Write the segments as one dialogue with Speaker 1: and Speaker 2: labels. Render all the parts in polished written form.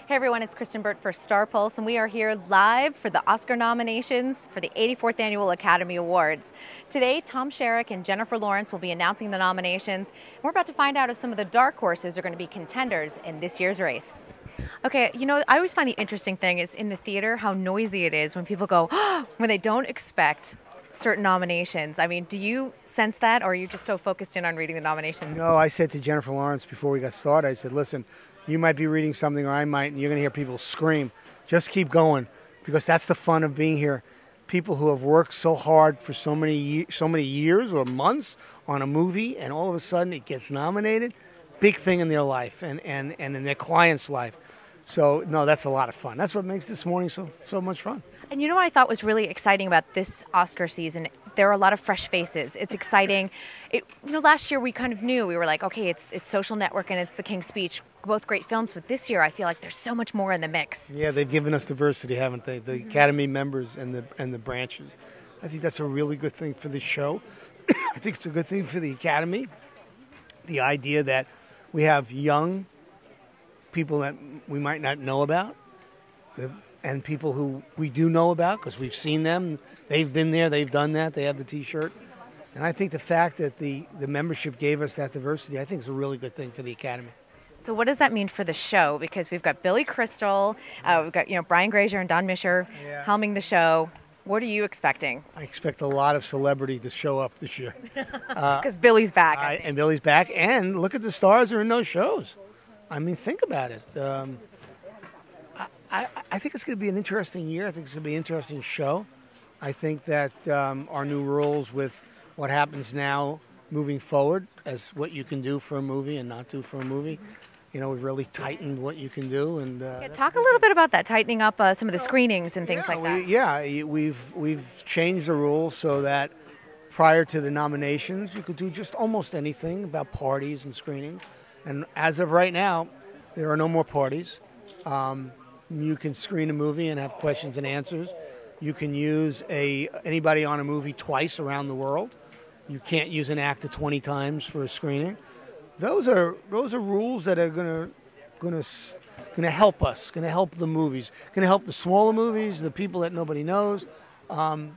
Speaker 1: Hey everyone, it's Kristyn Burtt for Starpulse, and we are here live for the Oscar nominations for the 84th Annual Academy Awards. Today, Tom Sherak and Jennifer Lawrence will be announcing the nominations. We're about to find out if some of the dark horses are going to be contenders in this year's race. Okay, you know, I always find the interesting thing is in the theater how noisy it is when people go, when they don't expect certain nominations. I mean, do you sense that, or are you just so focused in on reading the nominations?
Speaker 2: No, I said to Jennifer Lawrence before we got started, I said, listen, you might be reading something or I might, and you're going to hear people scream. Just keep going, because that's the fun of being here. People who have worked so hard for so many years or months on a movie, and all of a sudden it gets nominated, big thing in their life and in their client's life. So, no, that's a lot of fun. That's what makes this morning so much fun.
Speaker 1: And you know what I thought was really exciting about this Oscar season? There are a lot of fresh faces. It's exciting. Last year we kind of knew, we were like, okay, it's Social Network and it's The King's Speech, both great films, but this year I feel like there's so much more in the mix.
Speaker 2: Yeah, they've given us diversity, haven't they? The Academy members and the branches. I think that's a really good thing for the show. I think it's a good thing for the Academy. The idea that we have young people that we might not know about, and people who we do know about because we've seen them. They've been there, they've done that, they have the T-shirt. And I think the fact that the membership gave us that diversity, I think is a really good thing for the Academy.
Speaker 1: So what does that mean for the show? Because we've got Billy Crystal, we've got Brian Grazer and Don Mischer helming the show. What are you expecting?
Speaker 2: I expect a lot of celebrity to show up this year.
Speaker 1: Because Billy's back.
Speaker 2: And Billy's back, and look at the stars that are in those shows. I mean, think about it. I think it's going to be an interesting year. I think it's going to be an interesting show. I think that our new rules with what happens now moving forward as what you can do for a movie and not do for a movie, we've really tightened what you can do. And
Speaker 1: talk a little bit about that, tightening up some of the screenings and things like that.
Speaker 2: We've changed the rules so that prior to the nominations, you could do just almost anything about parties and screenings. And as of right now, there are no more parties. You can screen a movie and have questions and answers. You can use anybody on a movie twice around the world. You can't use an actor 20 times for a screening. Those are rules that are going to help us, going to help the movies, going to help the smaller movies, the people that nobody knows, and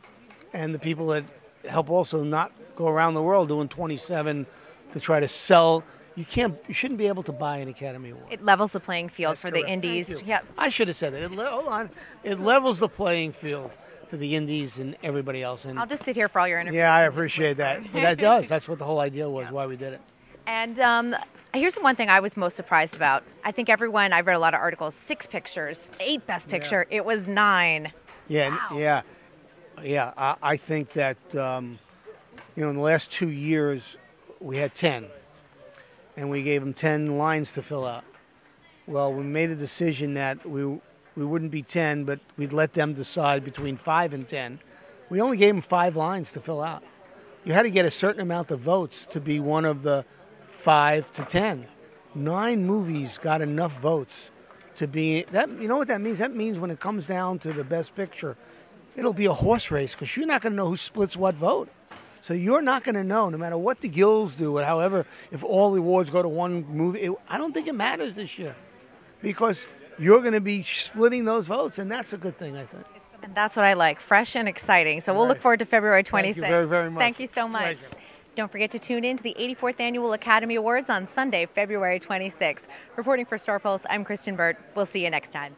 Speaker 2: the people that help also not go around the world doing 27 to try to sell. You shouldn't be able to buy an Academy Award.
Speaker 1: It levels the playing field. That's for
Speaker 2: correct.
Speaker 1: The indies.
Speaker 2: Yep. I should have said that. Hold on. It levels the playing field for the indies and everybody else. And
Speaker 1: I'll just sit here for all your interviews.
Speaker 2: Yeah, I appreciate that. But that does. That's what the whole idea was, why we did it.
Speaker 1: And here's the one thing I was most surprised about. I think I read a lot of articles, 6 pictures, 8 Best Picture. It was 9.
Speaker 2: Yeah,
Speaker 1: wow.
Speaker 2: Yeah. I think that, in the last 2 years, we had 10. And we gave them 10 lines to fill out. Well, we made a decision that we wouldn't be 10, but we'd let them decide between 5 and 10. We only gave them 5 lines to fill out. You had to get a certain amount of votes to be one of the 5 to 10. 9 movies got enough votes to be that. You know what that means? That means when it comes down to the Best Picture, it'll be a horse race because you're not going to know who splits what vote. So you're not going to know, no matter what the guilds do, or however, if all the awards go to one movie. I don't think it matters this year because you're going to be splitting those votes, and that's a good thing, I think.
Speaker 1: And that's what I like, fresh and exciting. So we'll look forward to February 26th.
Speaker 2: Thank you very, very much.
Speaker 1: Thank you so much. Don't forget to tune in to the 84th Annual Academy Awards on Sunday, February 26th. Reporting for Starpulse, I'm Kristyn Burtt. We'll see you next time.